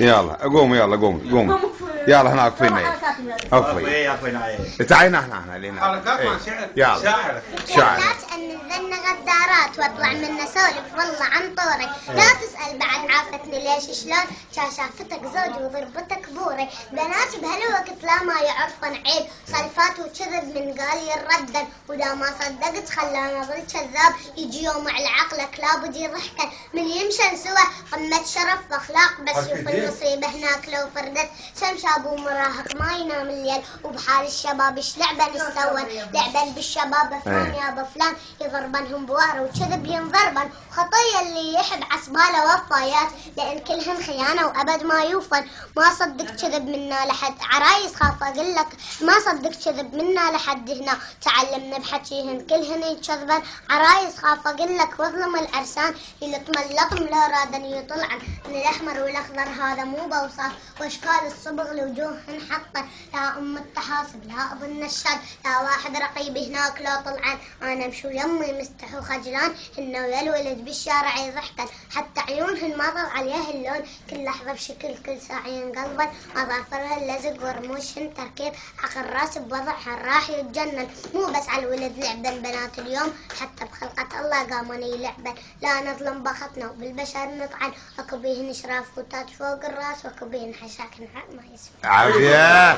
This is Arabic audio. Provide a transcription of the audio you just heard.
يلا قوموا يلا قوموا يلا هنا اقفين اقفين تعالي هنا لينا حركات مع شعر يلا شعر أن غدارات واطلع من سولف والله عن طوري لا تسأل بعد عافتني ليش شلون شافتك زوجي وضربتك بوري بنات بهالوقت لا ما يعرفن عيب صلفات وكذب من قال يردن ولا ما صدقت خلاني اظل كذاب يجي يوم على عقلك لابد يضحكن من يمشن سوا قمة شرف واخلاق بس شوف المصيبة هناك لو فردت شمشاب ومراهق ما ينام الليل وبحال الشباب ايش لعبن يسوون لعبن بالشباب فلان يا ابو فلان يضربنهم بوار وكذب ينضربن خطية اللي يحب عسباله وفايات لان كلهن خيانة وابد ما يوفن ما صدق كذب منا لحد عرايس خاف اقول لك ما صدق كذب منا لحد هنا تعلمنا بحكيهن كلهن يكذبن عرايس خاف اقول لك واظلم العرسان يلطم اللطم لا رادن يطلعن من الاحمر والاخضر هذا مو بوصاف واشكال الصبغ لوجوههن حقه لا ام التحاسب لا ابو النشاد لا واحد رقيب هناك لا طلعان انا مشو يمي مستحو خجلان هن ويا الولد بالشارع يضحكن حتى عيونهن ما ضل عليها اللون كل لحظه بشكل كل ساعه ينقلبن اظافرها اللزق ورموشهن تركيب حق الراس بوضعها راح يتجنن مو بس على الولد لعبن بنات اليوم حتى بخلقه الله قامن يلعبن لا نظلم بختنا وبالبشر نطعن اكو بيهن شراف وتاج فوق الراس واكو بيهن حشاكن ما يسمع عافيه